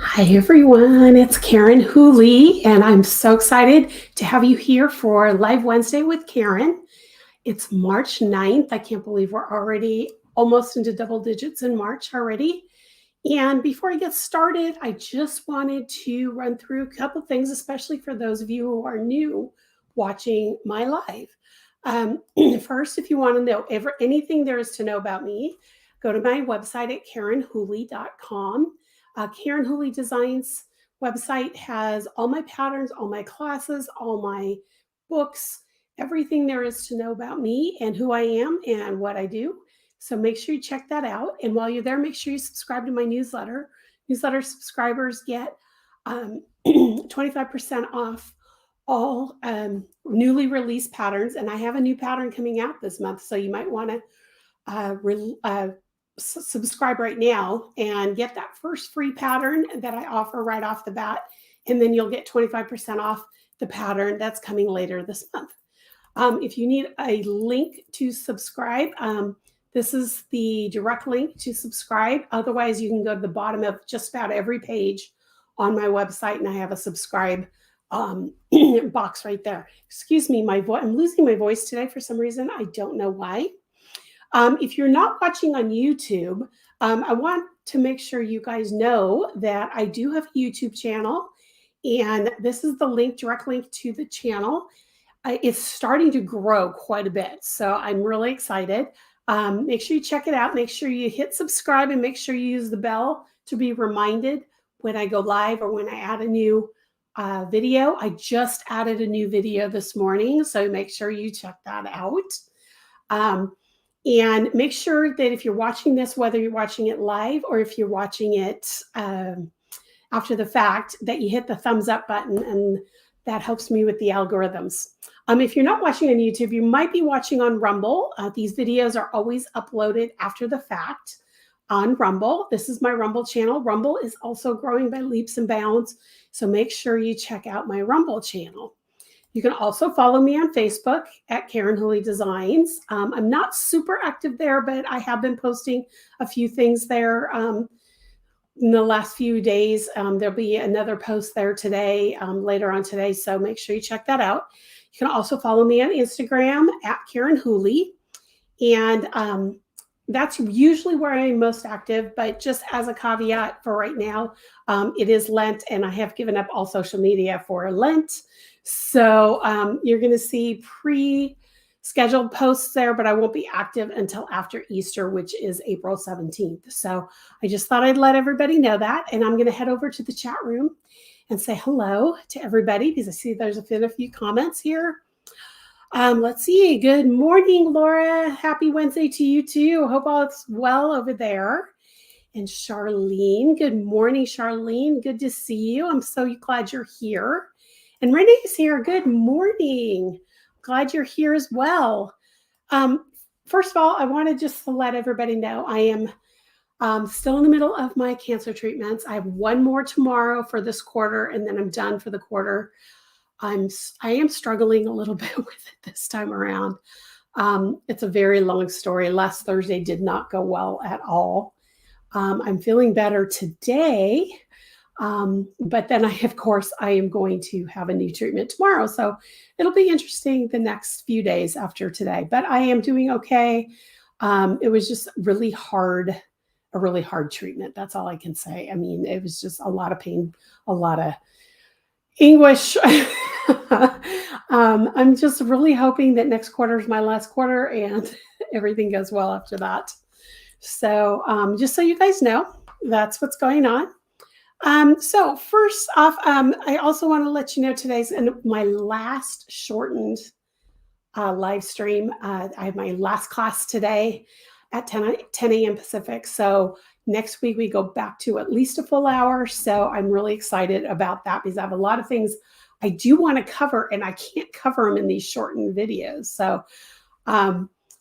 Hi everyone, it's Karen Hooley, and I'm so excited to have you here for Live Wednesday with Karen. It's March 9th. I can't believe we're already almost into double digits in March already. And before I get started, I just wanted to run through a couple things, especially for those of you who are new watching my live. First, if you want to know anything there is to know about me, go to my website at karenhooley.com. Karen Hooley Designs website has all my patterns, all my classes, all my books, everything there is to know about me and who I am and what I do. So make sure you check that out. And while you're there, make sure you subscribe to my newsletter. Newsletter subscribers get 25% off all newly released patterns. And I have a new pattern coming out this month. So you might want to subscribe right now and get that first free pattern that I offer right off the bat. And then you'll get 25% off the pattern that's coming later this month. If you need a link to subscribe, this is the direct link to subscribe. Otherwise, you can go to the bottom of just about every page on my website, and I have a subscribe box right there. Excuse me, I'm losing my voice today for some reason. I don't know why. If you're not watching on YouTube, I want to make sure you guys know that I do have a YouTube channel, and this is the link, direct link to the channel. It's starting to grow quite a bit, so I'm really excited. Make sure you check it out. Make sure you hit subscribe and make sure you use the bell to be reminded when I go live or when I add a new video. I just added a new video this morning, so make sure you check that out. And make sure that if you're watching this, whether you're watching it live or if you're watching it after the fact, that you hit the thumbs up button, and that helps me with the algorithms. If you're not watching on YouTube, you might be watching on Rumble. These videos are always uploaded after the fact on Rumble. This is my Rumble channel. Rumble is also growing by leaps and bounds, so make sure you check out my Rumble channel. You can also follow me on Facebook at Karen Hooley Designs. I'm not super active there, but I have been posting a few things there in the last few days. There'll be another post there today, later on today, so make sure you check that out. You can also follow me on Instagram at Karen Hooley, and that's usually where I'm most active, but just as a caveat for right now, it is Lent, and I have given up all social media for Lent. So you're going to see pre-scheduled posts there, but I won't be active until after Easter, which is April 17th. So I just thought I'd let everybody know that. And I'm going to head over to the chat room and say hello to everybody, because I see there's been a few comments here. Let's see. Good morning, Laura. Happy Wednesday to you too. Hope all is well over there. And Charlene, good morning, Charlene. Good to see you. I'm so glad you're here. And Renee's here. Good morning. Glad you're here as well. First of all, I wanted just to let everybody know I am still in the middle of my cancer treatments. I have one more tomorrow for this quarter, and then I'm done for the quarter. I am struggling a little bit with it this time around. It's a very long story. Last Thursday did not go well at all. I'm feeling better today. But then of course, I am going to have a new treatment tomorrow. So it'll be interesting the next few days after today, but I am doing okay. It was just a really hard treatment. That's all I can say. I mean, it was just a lot of pain, a lot of anguish. I'm just really hoping that next quarter is my last quarter and everything goes well after that. So just so you guys know, that's what's going on. So first off, I also want to let you know today's my last shortened live stream. I have my last class today at 10 a.m. Pacific. So next week we go back to at least a full hour. So I'm really excited about that, because I have a lot of things I do want to cover, and I can't cover them in these shortened videos. So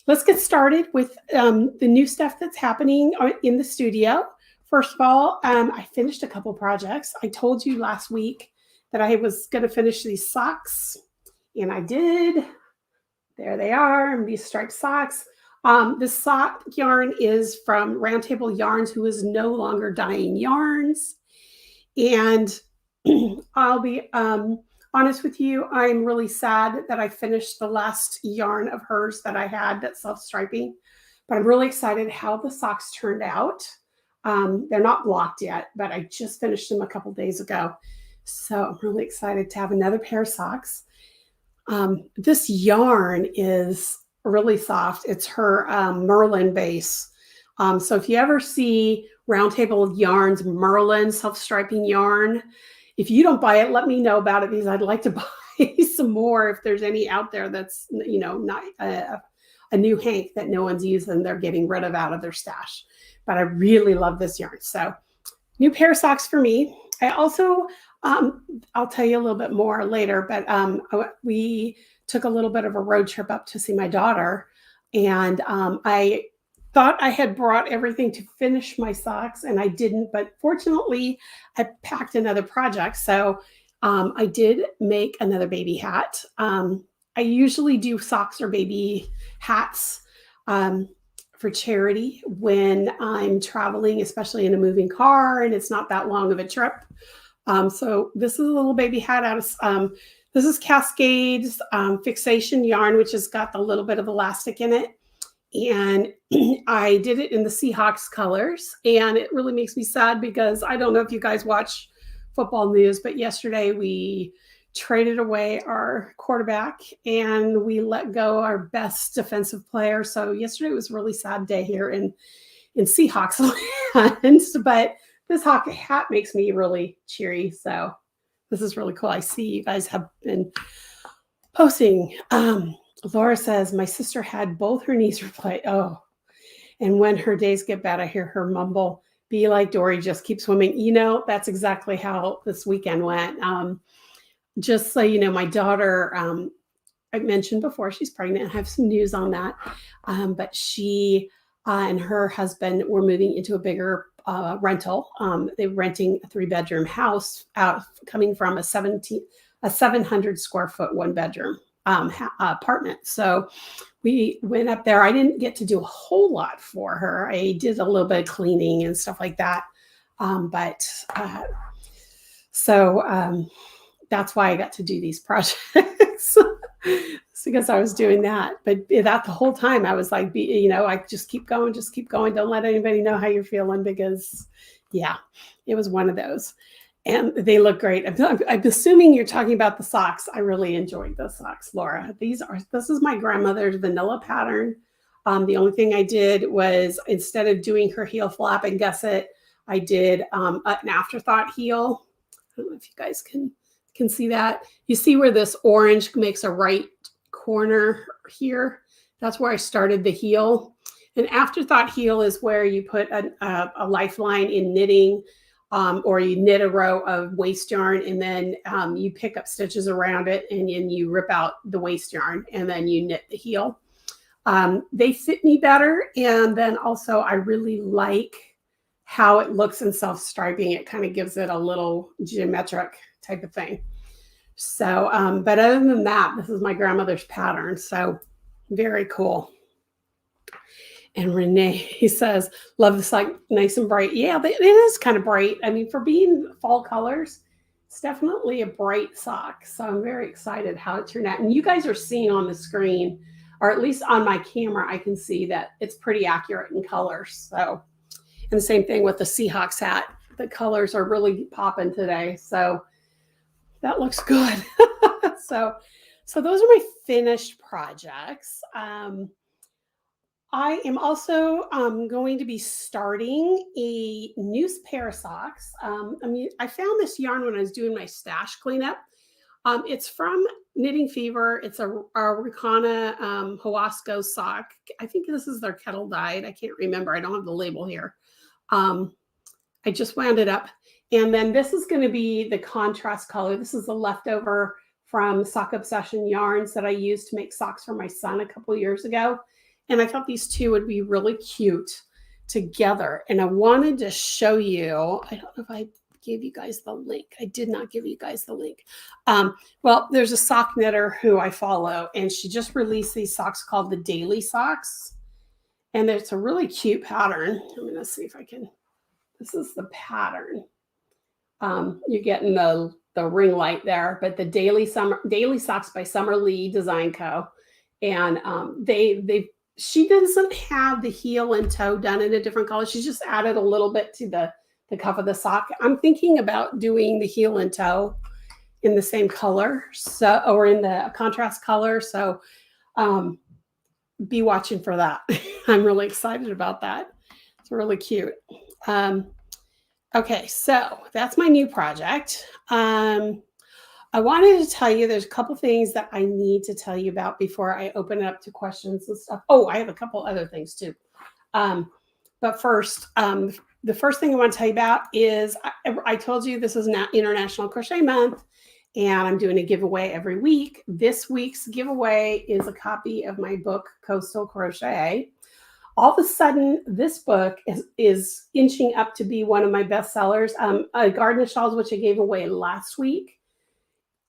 let's get started with the new stuff that's happening in the studio. First of all, I finished a couple projects. I told you last week that I was going to finish these socks, and I did. There they are, these striped socks. This sock yarn is from Roundtable Yarns, who is no longer dyeing yarns. And I'll be honest with you, I'm really sad that I finished the last yarn of hers that I had that's self-striping, but I'm really excited how the socks turned out. They're not blocked yet, but I just finished them a couple days ago. So I'm really excited to have another pair of socks. This yarn is really soft. It's her Merlin base. So if you ever see Roundtable Yarns Merlin self-striping yarn, if you don't buy it, let me know about it because I'd like to buy some more if there's any out there that's, not a new hank that no one's using, they're getting rid of out of their stash. But I really love this yarn. So new pair of socks for me. I also, I'll tell you a little bit more later, but we took a little bit of a road trip up to see my daughter. And I thought I had brought everything to finish my socks and I didn't, but fortunately I packed another project. So I did make another baby hat. I usually do socks or baby hats for charity when I'm traveling, especially in a moving car and it's not that long of a trip. So this is a little baby hat out of, this is Cascade's fixation yarn, which has got the little bit of elastic in it. And I did it in the Seahawks colors. And it really makes me sad because I don't know if you guys watch football news, but yesterday we traded away our quarterback and we let go our best defensive player. So yesterday was a really sad day here in Seahawks land. But this hockey hat makes me really cheery. So this is really cool. I see you guys have been posting. Laura says, my sister had both her knees replaced. Oh, and when her days get bad, I hear her mumble, be like Dory, just keep swimming. That's exactly how this weekend went. Just so you know, my daughter, I mentioned before, she's pregnant. I have some news on that. But she and her husband were moving into a bigger rental. They were renting a 3-bedroom house coming from a 700 square foot 1-bedroom apartment. So we went up there. I didn't get to do a whole lot for her. I did a little bit of cleaning and stuff like that. So that's why I got to do these projects. It's because I was doing that. But that the whole time I was like, I just keep going. Don't let anybody know how you're feeling because, yeah, it was one of those. And they look great. I'm assuming you're talking about the socks. I really enjoyed those socks, Laura. This is my grandmother's vanilla pattern. The only thing I did was instead of doing her heel flap and gusset, I did an afterthought heel. I don't know if you guys can see that. You see where this orange makes a right corner here? That's where I started the heel. An afterthought heel is where you put a lifeline in knitting. Or you knit a row of waste yarn and then you pick up stitches around it and then you rip out the waste yarn and then you knit the heel. They fit me better. And then also I really like how it looks in self-striping. It kind of gives it a little geometric type of thing. So, but other than that, this is my grandmother's pattern. So very cool. And Renee, he says, love this, like nice and bright. Yeah, it is kind of bright. I mean, for being fall colors, it's definitely a bright sock. So I'm very excited how it turned out. And you guys are seeing on the screen, or at least on my camera, I can see that it's pretty accurate in colors. So, and the same thing with the Seahawks hat. The colors are really popping today. So that looks good. So those are my finished projects. I am also going to be starting a new pair of socks. I found this yarn when I was doing my stash cleanup. It's from Knitting Fever. It's a Ricana Huasco sock. I think this is their kettle dyed. I can't remember. I don't have the label here. I just wound it up. And then this is going to be the contrast color. This is the leftover from Sock Obsession yarns that I used to make socks for my son a couple years ago. And I thought these two would be really cute together. And I wanted to show you, I don't know if I gave you guys the link. I did not give you guys the link. Well, there's a sock knitter who I follow, and she just released these socks called the Daily Socks. And it's a really cute pattern. I'm going to see if I can, this is the pattern. You're getting the ring light there, but the Daily Socks by Summer Lee Design Co. And she doesn't have the heel and toe done in a different color. She's just added a little bit to the cuff of the sock. I'm thinking about doing the heel and toe in the same color, or in the contrast color. So be watching for that. I'm really excited about that. It's really cute. Okay, so that's my new project. I wanted to tell you there's a couple things that I need to tell you about before I open it up to questions and stuff. Oh, I have a couple other things too. But first, the first thing I want to tell you about is I told you this is International Crochet Month, and I'm doing a giveaway every week. This week's giveaway is a copy of my book, Coastal Crochet. All of a sudden, this book is inching up to be one of my bestsellers. Garden of Shawls, which I gave away last week,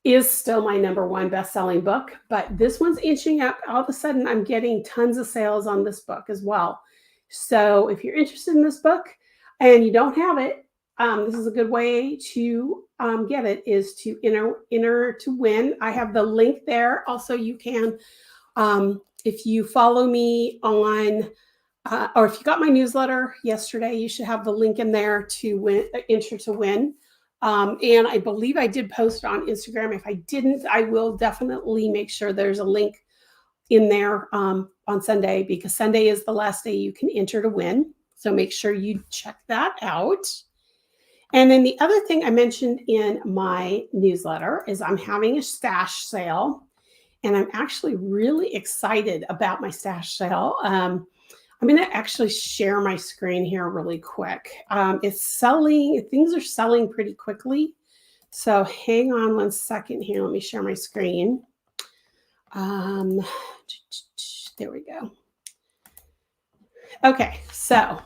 is still my #1 best-selling book, but this one's inching up. All of a sudden, I'm getting tons of sales on this book as well. So if you're interested in this book and you don't have it, this is a good way to get it, is to enter to win. I have the link there. Also, you can, if you follow me on, or if you got my newsletter yesterday, you should have the link in there to enter to win. And I believe I did post it on Instagram. If I didn't, I will definitely make sure there's a link in there on Sunday, because Sunday is the last day you can enter to win. So make sure you check that out. And then the other thing I mentioned in my newsletter is I'm having a stash sale, and I'm actually really excited about my stash sale. I'm going to actually share my screen here really quick. It's selling, things are selling pretty quickly. So hang on one second here. Let me share my screen. There we go. Okay, so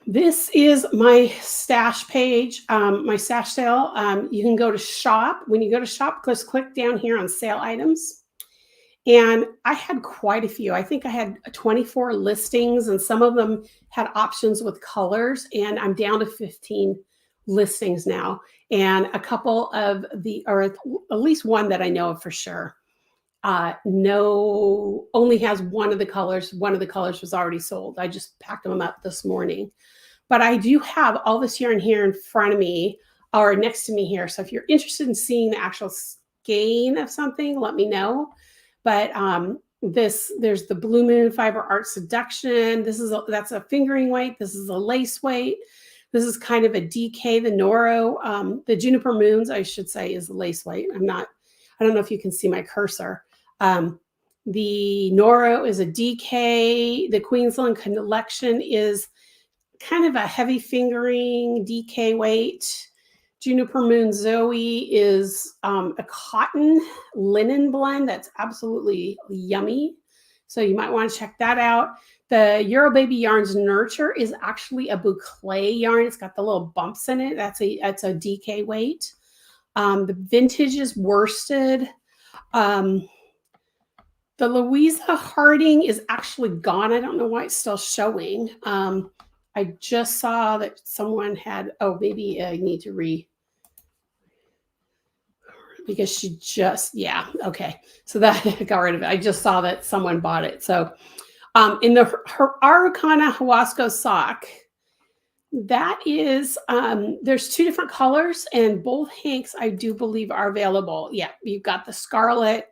this is my stash page, my stash sale. You can go to shop. When you go to shop, just click down here on sale items. And I had quite a few. I think I had 24 listings, and some of them had options with colors. And I'm down to 15 listings now. And a couple of or at least one that I know of for sure, only has one of the colors. One of the colors was already sold. I just packed them up this morning. But I do have all this yarn here in front of me, or next to me here. So if you're interested in seeing the actual skein of something, let me know. But there's the Blue Moon Fiber Art Seduction. That's a fingering weight. This is a lace weight. This is kind of a DK. The Noro, the Juniper Moons, I should say, is the lace weight. I don't know if you can see my cursor. The Noro is a DK. The Queensland Collection is kind of a heavy fingering DK weight. Juniper Moon Zoe is a cotton linen blend that's absolutely yummy. So you might want to check that out. The Euro Baby Yarns Nurture is actually a boucle yarn. It's got the little bumps in it. That's a DK weight. The vintage is worsted. The Louisa Harding is actually gone. I don't know why it's still showing. I just saw that someone had, maybe I need to because she just, yeah, okay. So that I got rid of it. I just saw that someone bought it. So in her Araucana Huasco sock, that is, there's 2 different colors, and both hanks I do believe are available. Yeah, you've got the Scarlet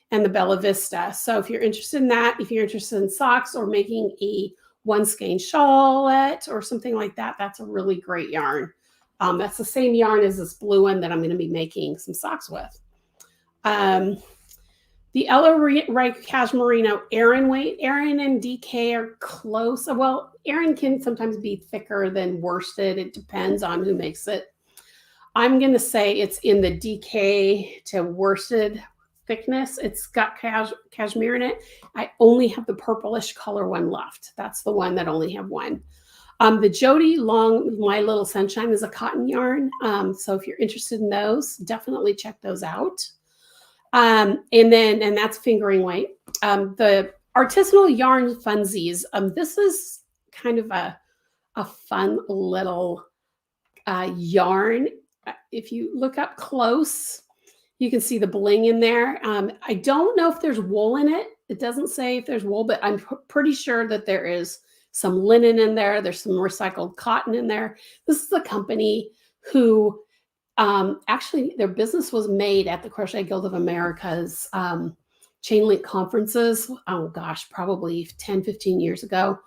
and the Bella Vista. So if you're interested in that, if you're interested in socks or making a one skein shawlette or something like that, that's a really great yarn. That's the same yarn as this blue one that I'm going to be making some socks with. The Ella Reich Cashmerino Aran weight. Aran and DK are close. Well, Aran can sometimes be thicker than worsted. It depends on who makes it. I'm going to say it's in the DK to worsted thickness. It's got cashmere in it. I only have the purplish color one left. That's the one that only have one. The Jody Long My Little Sunshine is a cotton yarn. So if you're interested in those, definitely check those out. And that's fingering weight. The Artisanal Yarn Funsies. This is kind of a fun little yarn. If you look up close, you can see the bling in there. I don't know if there's wool in it. It doesn't say if there's wool, but I'm pretty sure that there is some linen in there. There's some recycled cotton in there. This is a company who actually their business was made at the Crochet Guild of America's chain link conferences. Oh gosh, probably 10, 15 years ago.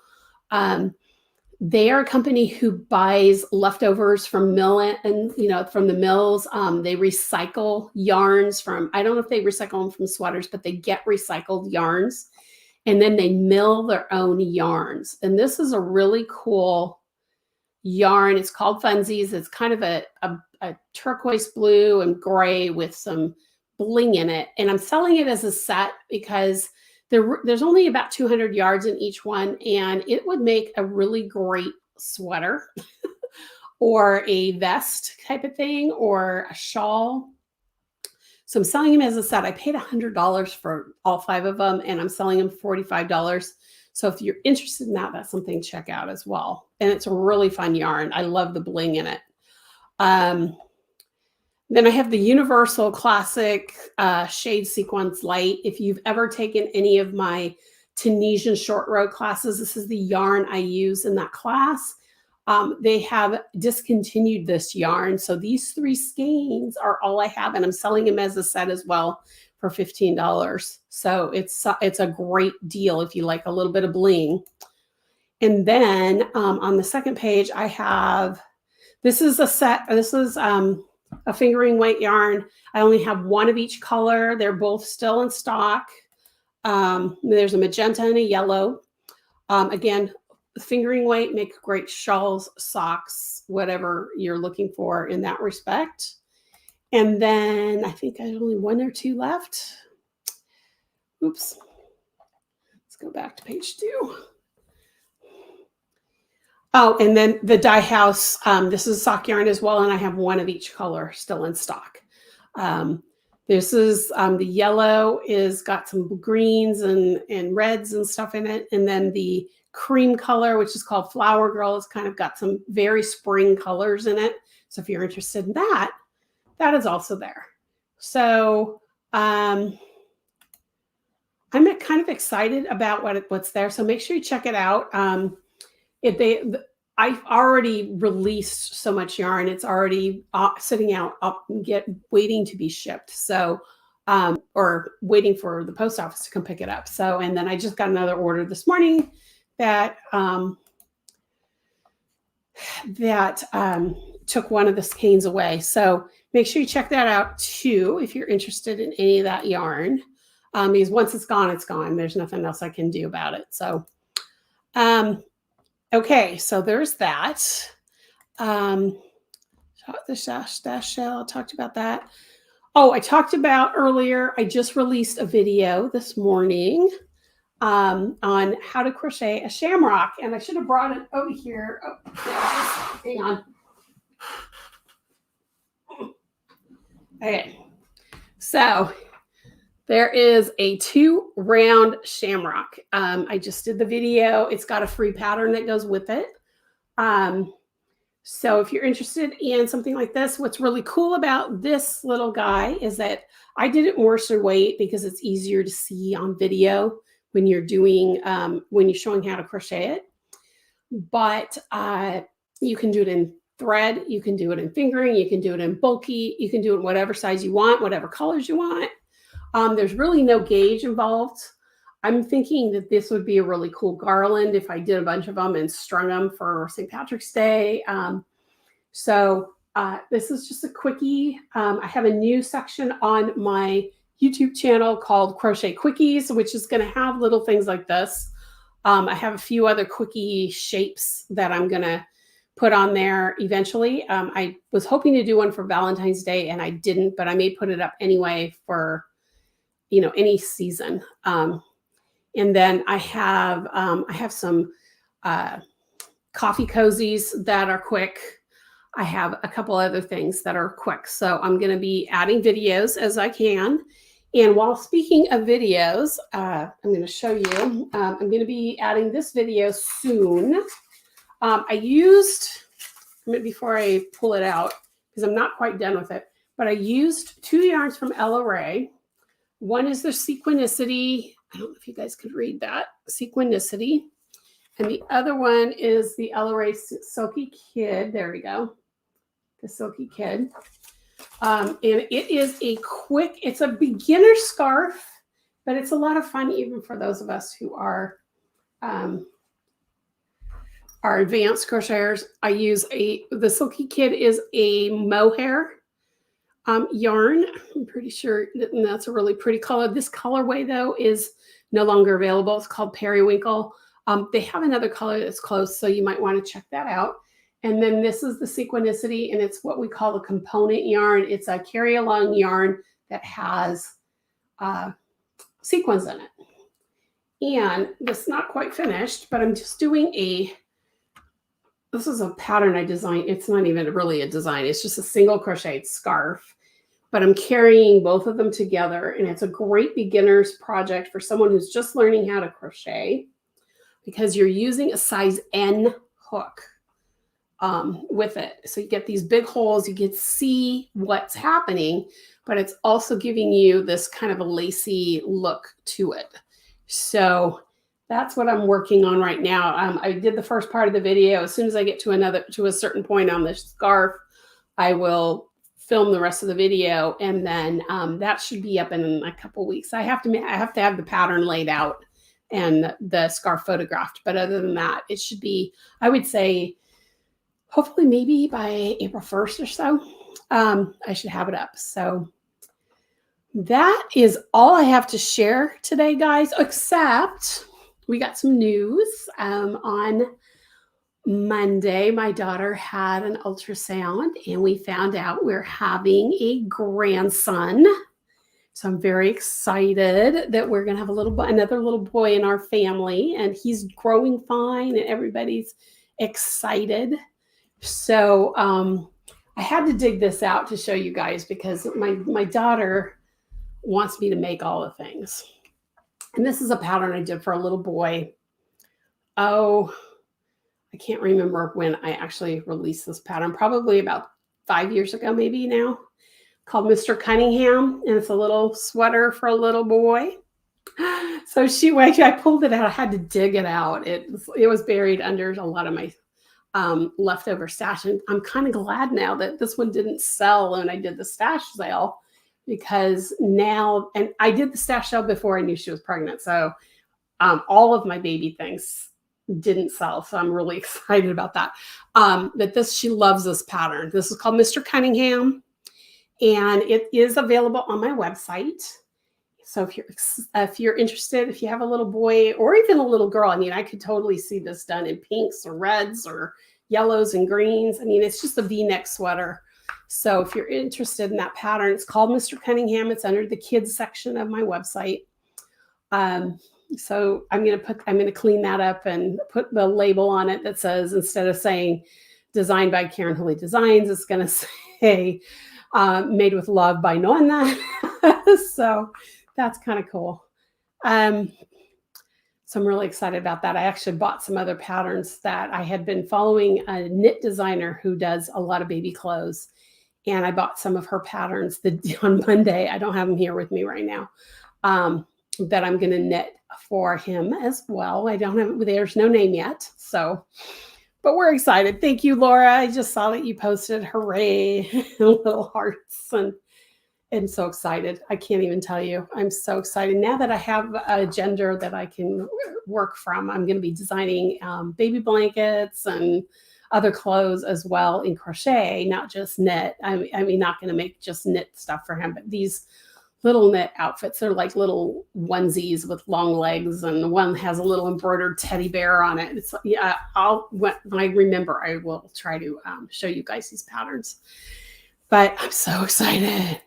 They are a company who buys leftovers from from the mills. They recycle yarns from, I don't know if they recycle them from sweaters, but they get recycled yarns and then they mill their own yarns. And this is a really cool yarn. It's called Funsies. It's kind of a turquoise blue and gray with some bling in it. And I'm selling it as a set because there's only about 200 yards in each one, and it would make a really great sweater or a vest type of thing or a shawl. So I'm selling them as a set. I paid $100 for all 5 of them, and I'm selling them $45. So if you're interested in that, that's something to check out as well. And it's a really fun yarn. I love the bling in it. Then I have the Universal Classic Shade Sequence Light. If you've ever taken any of my Tunisian short row classes, this is the yarn I use in that class. They have discontinued this yarn. So these 3 skeins are all I have, and I'm selling them as a set as well for $15. So it's a great deal if you like a little bit of bling. And then on the second page, I have, this is a set, this is a fingering weight yarn. I only have 1 of each color. They're both still in stock. There's a magenta and a yellow. Again, fingering weight, make great shawls, socks, whatever you're looking for in that respect. And then I think I have only 1 or 2 left. Oops. Let's go back to page 2. Oh, and then the Dye House, this is sock yarn as well, and I have 1 of each color still in stock. This is the yellow is got some greens and reds and stuff in it, and then the cream color, which is called Flower Girl, has kind of got some very spring colors in it. So if you're interested in that, that is also there. So I'm kind of excited about what's there. So make sure you check it out. I've already released so much yarn. It's already sitting out waiting to be shipped. So, or waiting for the post office to come pick it up. So, and then I just got another order this morning that took 1 of the skeins away. So make sure you check that out too if you're interested in any of that yarn. Because once it's gone, it's gone. There's nothing else I can do about it. So, okay, so there's that. The dash shell, talked about that. Oh, I talked about earlier, I just released a video this morning on how to crochet a shamrock. And I should have brought it over here. Oh, hang on. Okay, so there is a 2-round shamrock. I just did the video. It's got a free pattern that goes with it. So if you're interested in something like this, what's really cool about this little guy is that I did it worsted weight because it's easier to see on video when you're doing, when you're showing how to crochet it. But you can do it in thread, you can do it in fingering, you can do it in bulky, you can do it in whatever size you want, whatever colors you want. There's really no gauge involved. I'm thinking that this would be a really cool garland if I did a bunch of them and strung them for St. Patrick's Day. So this is just a quickie. I have a new section on my YouTube channel called Crochet Quickies, which is going to have little things like this. I have a few other quickie shapes that I'm going to put on there eventually. I was hoping to do one for Valentine's Day and I didn't, but I may put it up anyway for, you know, any season. And then I have some coffee cozies that are quick. I have a couple other things that are quick. So I'm going to be adding videos as I can. And while speaking of videos, I'm going to show you, I'm going to be adding this video soon. I used before I pull it out, because I'm not quite done with it, but I used 2 yarns from Ella Ray. One is the Sequinicity. I don't know if you guys could read that. Sequinicity. And the other one is the Ella Ray Silky Kid. There we go. The Silky Kid. And it is it's a beginner scarf, but it's a lot of fun even for those of us who are advanced crocheters. I use the Silky Kid is a mohair yarn. I'm pretty sure that's a really pretty color. This colorway though is no longer available. It's called Periwinkle. They have another color that's close, so you might want to check that out. And then this is the Sequinicity, and it's what we call a component yarn. It's a carry-along yarn that has sequins in it. And it's not quite finished, but I'm just doing this is a pattern I designed. It's not even really a design. It's just a single crocheted scarf. But I'm carrying both of them together, and it's a great beginner's project for someone who's just learning how to crochet, because you're using a size N hook with it. So you get these big holes, you get to see what's happening, but it's also giving you this kind of a lacy look to it. So that's what I'm working on right now. I did the first part of the video. As soon as I get to a certain point on this scarf, I will film the rest of the video, and then that should be up in a couple weeks. I have to have the pattern laid out and the scarf photographed, but other than that, it should be, I would say, hopefully maybe by April 1st or so, I should have it up. So that is all I have to share today, guys, except we got some news. On Monday, my daughter had an ultrasound, and we found out we're having a grandson. So I'm very excited that we're going to have another little boy in our family, and he's growing fine, and everybody's excited. So I had to dig this out to show you guys, because my daughter wants me to make all the things. And this is a pattern I did for a little boy. Oh, I can't remember when I actually released this pattern, probably about 5 years ago, maybe now, called Mr. Cunningham. And it's a little sweater for a little boy. So I pulled it out. I had to dig it out. It was buried under a lot of my leftover stash. And I'm kind of glad now that this one didn't sell when I did the stash sale, because now, and I did the stash sale before I knew she was pregnant. So all of my baby things didn't sell. So I'm really excited about that. But she loves this pattern. This is called Mr. Cunningham, and it is available on my website. So if you're interested, if you have a little boy or even a little girl, I mean, I could totally see this done in pinks or reds or yellows and greens. I mean, it's just a V-neck sweater. So if you're interested in that pattern, it's called Mr. Cunningham. It's under the kids section of my website. So I'm going to clean that up and put the label on it that says, instead of saying designed by Karen Hooley Designs, it's going to say made with love by Nonna. So that's kind of cool. So I'm really excited about that. I actually bought some other patterns that I had been following a knit designer who does a lot of baby clothes. And I bought some of her patterns on Monday. I don't have them here with me right now, that I'm going to knit for him as well. There's no name yet. So, but we're excited. Thank you, Laura. I just saw that you posted hooray, little hearts, and so excited. I can't even tell you. I'm so excited. Now that I have a gender that I can work from, I'm going to be designing baby blankets and other clothes as well in crochet, not just knit. I mean, not going to make just knit stuff for him, but these little knit outfits are like little onesies with long legs, and one has a little embroidered teddy bear on it. It's when I remember, I will try to show you guys these patterns. But I'm so excited.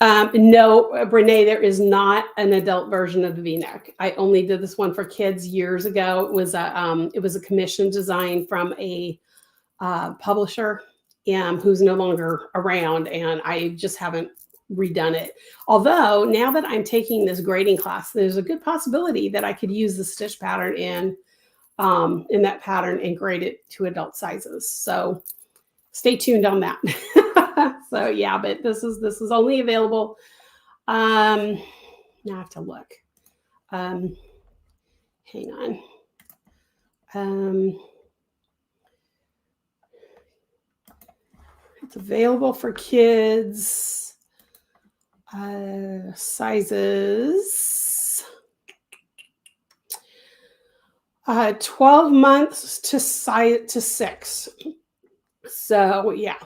No, Brene, there is not an adult version of the V-neck. I only did this one for kids years ago. It was a commission design from a publisher who's no longer around, and I just haven't redone it. Although now that I'm taking this grading class, there's a good possibility that I could use the stitch pattern in in that pattern and grade it to adult sizes. So stay tuned on that. So yeah, but this is only available. Now I have to look. Hang on. It's available for kids. Sizes 12 months to 6. So yeah.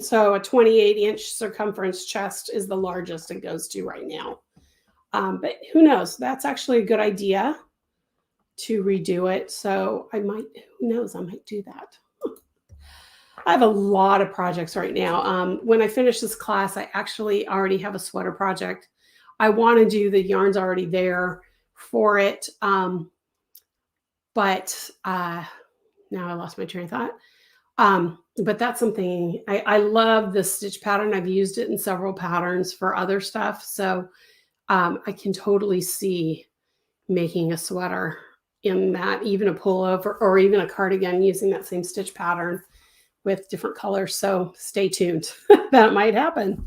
So a 28-inch circumference chest is the largest it goes to right now. But who knows? That's actually a good idea to redo it. So I might, who knows? I might do that. I have a lot of projects right now. When I finish this class, I actually already have a sweater project. I want to do the yarns already there for it. But now I lost my train of thought. But that's something I love this stitch pattern. I've used it in several patterns for other stuff. So I can totally see making a sweater in that, even a pullover or even a cardigan using that same stitch pattern with different colors. So stay tuned. That might happen.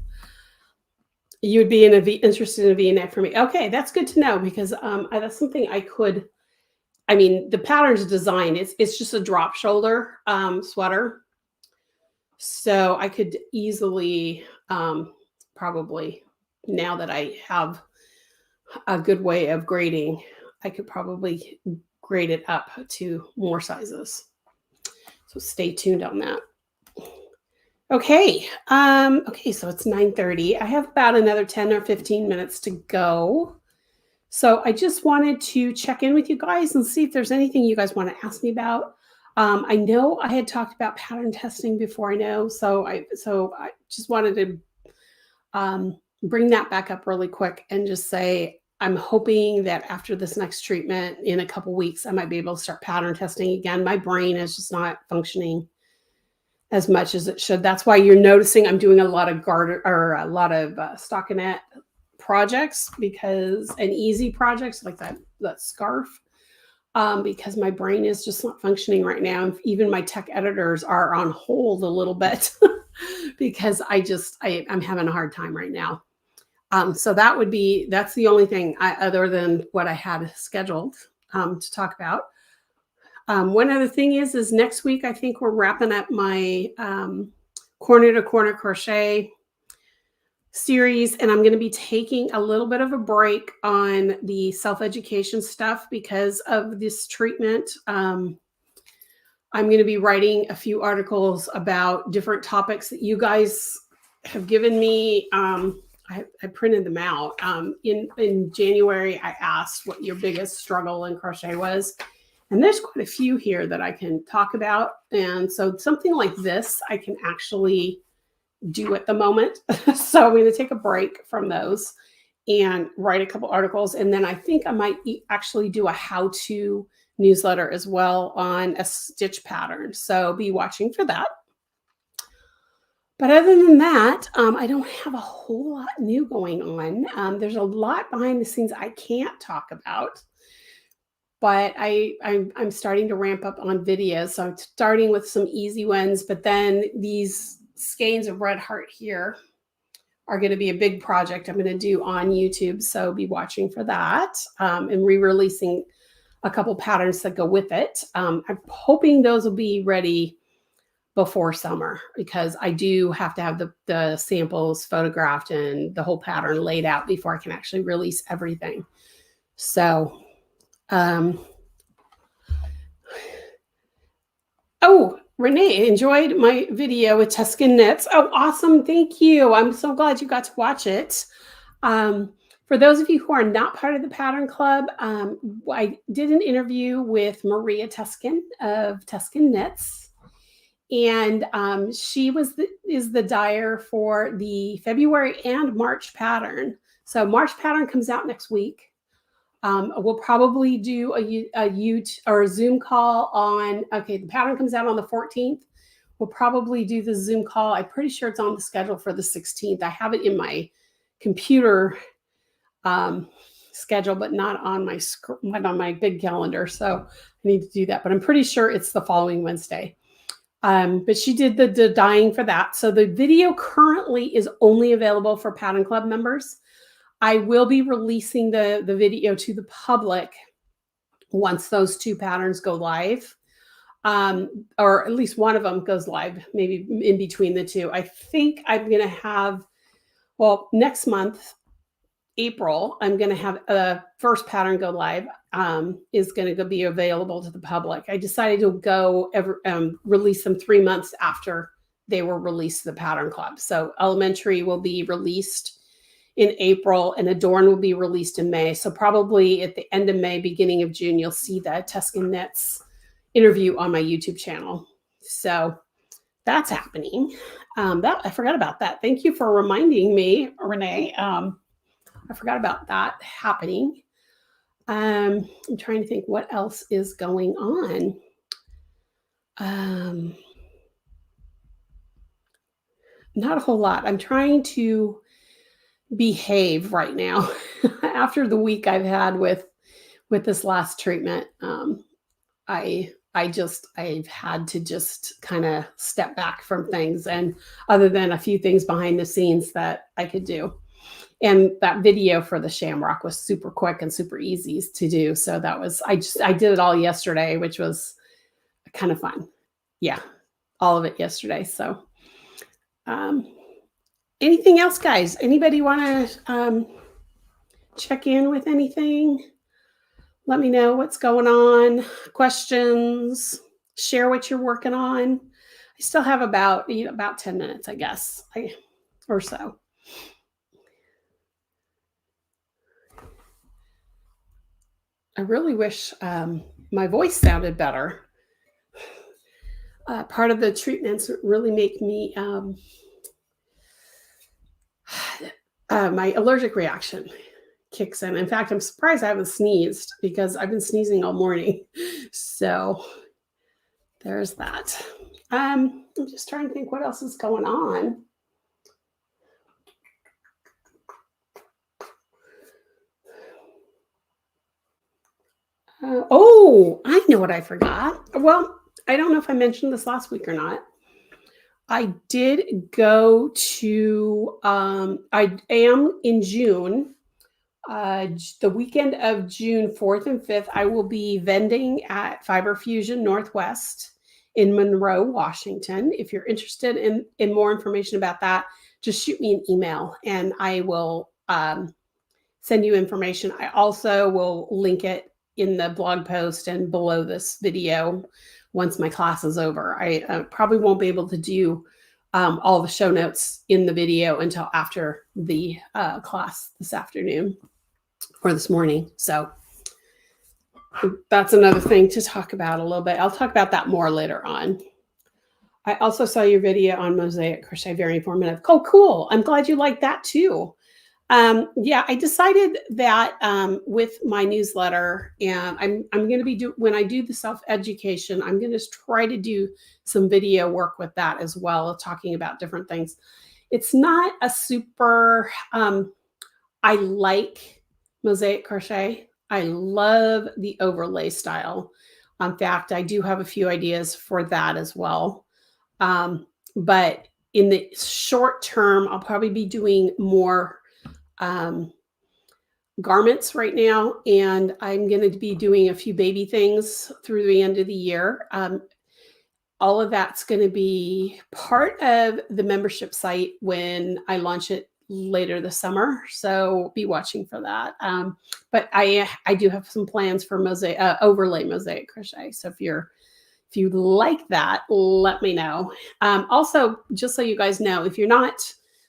You'd be interested in a V-neck for me. Okay, that's good to know because that's something I could. I mean, the pattern's design, it's just a drop shoulder sweater. So I could easily probably, now that I have a good way of grading, I could probably grade it up to more sizes. So stay tuned on that. Okay. Okay, so it's 9:30. I have about another 10 or 15 minutes to go. So I just wanted to check in with you guys and see if there's anything you guys want to ask me about. I know I had talked about pattern testing before, I know. So I just wanted to bring that back up really quick and just say, I'm hoping that after this next treatment in a couple weeks, I might be able to start pattern testing again. My brain is just not functioning as much as it should. That's why you're noticing I'm doing a lot of stockinette projects and easy projects like that scarf, because my brain is just not functioning right now. Even my tech editors are on hold a little bit because I'm having a hard time right now. So that's the only thing other than what I had scheduled to talk about. One other thing is next week, I think we're wrapping up my corner to corner crochet series, and I'm going to be taking a little bit of a break on the self-education stuff because of this treatment. I'm going to be writing a few articles about different topics that you guys have given me. I printed them out. In January, I asked what your biggest struggle in crochet was. And there's quite a few here that I can talk about. And so something like this, I can actually do at the moment. So I'm going to take a break from those and write a couple articles. And then I think I might actually do a how-to newsletter as well on a stitch pattern. So be watching for that. But other than that, I don't have a whole lot new going on. There's a lot behind the scenes I can't talk about. But I'm starting to ramp up on videos. So I'm starting with some easy ones, but then these skeins of red heart here are going to be a big project I'm going to do on YouTube. So be watching for that, and re-releasing a couple patterns that go with it. I'm hoping those will be ready before summer because I do have to have the samples photographed and the whole pattern laid out before I can actually release everything. So, oh, Renee enjoyed my video with Tuscan Knits. Oh, awesome. Thank you. I'm so glad you got to watch it. For those of you who are not part of the Pattern Club, I did an interview with Maria Tuscan of Tuscan Knits. And she is the dyer for the February and March pattern. So March pattern comes out next week. We'll probably do a Zoom call on, okay, the pattern comes out on the 14th. We'll probably do the Zoom call. I'm pretty sure it's on the schedule for the 16th. I have it in my computer schedule, but not on my big calendar. So I need to do that, but I'm pretty sure it's the following Wednesday. But she did the dyeing for that. So the video currently is only available for Pattern Club members. I will be releasing the video to the public once those 2 patterns go live. Or at least one of them goes live, maybe in between the 2. I think I'm going to have, well, next month, April, I'm going to have a first pattern go live, is going to be available to the public. I decided to release them 3 months after they were released to the Pattern Club. So elementary will be released in April and Adorn will be released in May. So probably at the end of May, beginning of June, you'll see the Tuscan Knits interview on my YouTube channel. So that's happening. I forgot about that. Thank you for reminding me, Renee. I forgot about that happening. I'm trying to think what else is going on. Not a whole lot. I'm trying to behave right now after the week I've had with this last treatment. I've had to just kind of step back from things, and other than a few things behind the scenes that I could do. And that video for the Shamrock was super quick and super easy to do. So that was, I did it all yesterday, which was kind of fun. Yeah, all of it yesterday. So anything else, guys? Anybody want to check in with anything? Let me know what's going on. Questions, share what you're working on. I still have about 10 minutes, I guess, or so. I really wish my voice sounded better. Part of the treatments really make me, my allergic reaction kicks in. In fact, I'm surprised I haven't sneezed because I've been sneezing all morning. So there's that. I'm just trying to think what else is going on. I know what I forgot. Well, I don't know if I mentioned this last week or not. I did go to, I am in June, the weekend of June 4th and 5th, I will be vending at Fiber Fusion Northwest in Monroe, Washington. If you're interested in more information about that, just shoot me an email and I will send you information. I also will link it in the blog post and below this video once my class is over. I probably won't be able to do all the show notes in the video until after the class this afternoon or this morning. So that's another thing to talk about a little bit. I'll talk about that more later on. I also saw your video on mosaic crochet, very informative. Oh, cool. I'm glad you liked that too. Yeah, I decided that with my newsletter, and I'm going to be when I do the self-education, I'm going to try to do some video work with that as well, talking about different things. It's not a super, I like mosaic crochet. I love the overlay style. In fact, I do have a few ideas for that as well. But in the short term, I'll probably be doing more garments right now, and I'm going to be doing a few baby things through the end of the year. All of that's going to be part of the membership site when I launch it later this summer. So be watching for that. But I do have some plans for overlay mosaic crochet. So if you like that, let me know. Also, just so you guys know, if you're not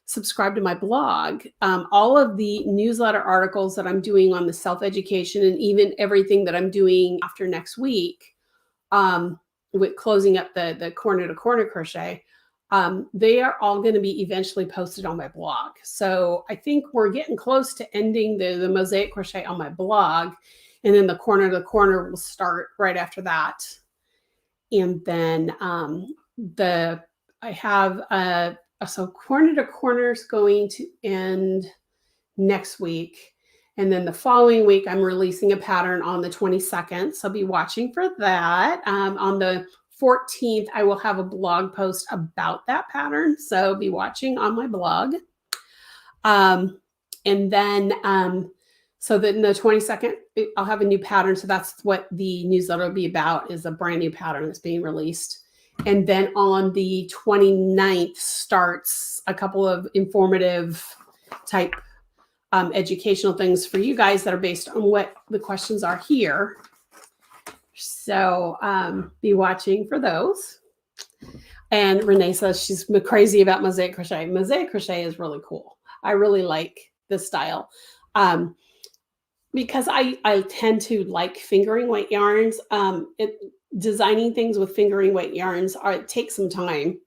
subscribe to my blog, all of the newsletter articles that I'm doing on the self-education and even everything that I'm doing after next week with closing up the corner to corner crochet, they are all going to be eventually posted on my blog. So I think we're getting close to ending the mosaic crochet on my blog, and then the corner to corner will start right after that. And then I have so corner to corner is going to end next week. And then the following week, I'm releasing a pattern on the 22nd. So be watching for that. On the 14th, I will have a blog post about that pattern. So be watching on my blog. And then, so then the 22nd, I'll have a new pattern. So that's what the newsletter will be about, is a brand new pattern that's being released. And then on the 29th starts a couple of informative type educational things for you guys that are based on what the questions are here. So be watching for those. And Renee says she's crazy about mosaic crochet. Mosaic crochet is really cool. I really like this style because I tend to like fingering weight yarns. Designing things with fingering weight yarns it takes some time,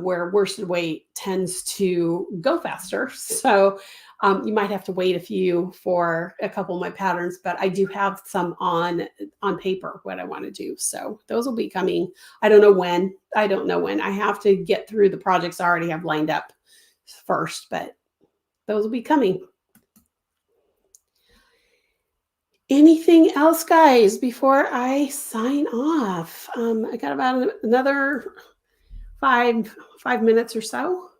where worsted weight tends to go faster. So you might have to wait a few for a couple of my patterns, but I do have some on paper what I want to do. So those will be coming. I don't know when. I have to get through the projects I already have lined up first, but those will be coming. Anything else, guys, before I sign off? I got about another five minutes or so.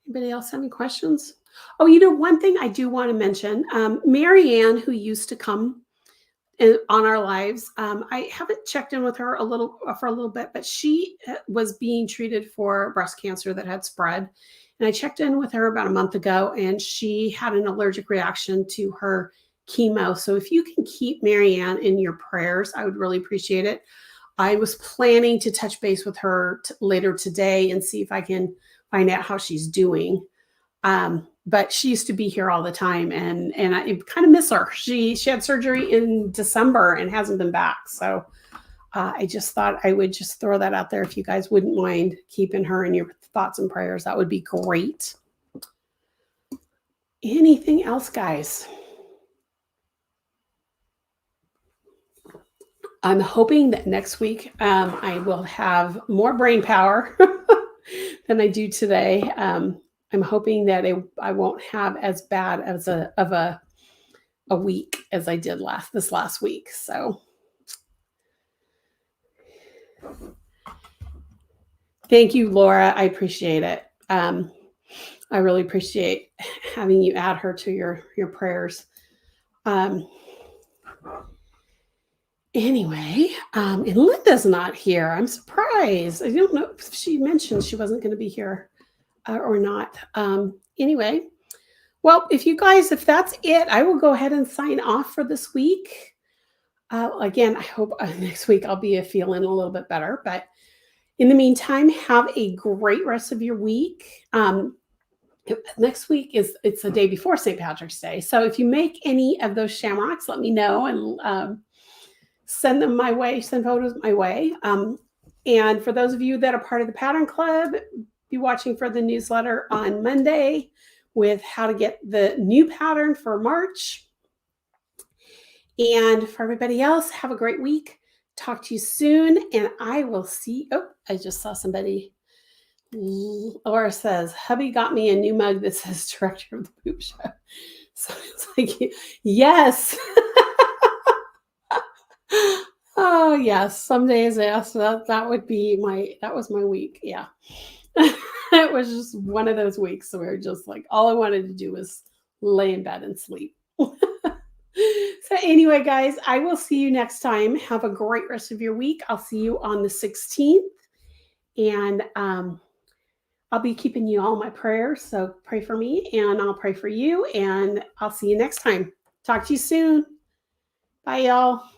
Anybody else have any questions? Oh, one thing I do want to mention, Marianne, who used to come on our lives, I haven't checked in with her for a little bit, but she was being treated for breast cancer that had spread. And I checked in with her about a month ago, and she had an allergic reaction to her chemo. So if you can keep Marianne in your prayers, I would really appreciate it. I was planning to touch base with her later today and see if I can find out how she's doing. But she used to be here all the time, and I kind of miss her. She had surgery in December and hasn't been back. So I just thought I would just throw that out there. If you guys wouldn't mind keeping her in your thoughts and prayers, that would be great. Anything else, guys? I'm hoping that next week I will have more brain power than I do today. I'm hoping that I won't have as bad of a week as I did this last week. So thank you, Laura. I appreciate it. I really appreciate having you add her to your prayers. Anyway, and Linda's not here. I'm surprised. I don't know if she mentioned she wasn't going to be here or not. Anyway, well, if that's it, I will go ahead and sign off for this week. Again, I hope next week I'll be feeling a little bit better. But in the meantime, have a great rest of your week. Next week it's the day before St. Patrick's Day. So if you make any of those shamrocks, let me know and send them my way, send photos my way. And for those of you that are part of the Pattern Club, be watching for the newsletter on Monday with how to get the new pattern for March. And for everybody else, have a great week. Talk to you soon, and I will see. Oh, I just saw somebody. Laura says, hubby got me a new mug that says director of the Poop Show. So it's like, yes. Oh, yes. Some days, yes, that was my week. Yeah. It was just one of those weeks where just like all I wanted to do was lay in bed and sleep. So anyway, guys, I will see you next time. Have a great rest of your week. I'll see you on the 16th. And I'll be keeping you all in my prayers. So pray for me and I'll pray for you. And I'll see you next time. Talk to you soon. Bye, y'all.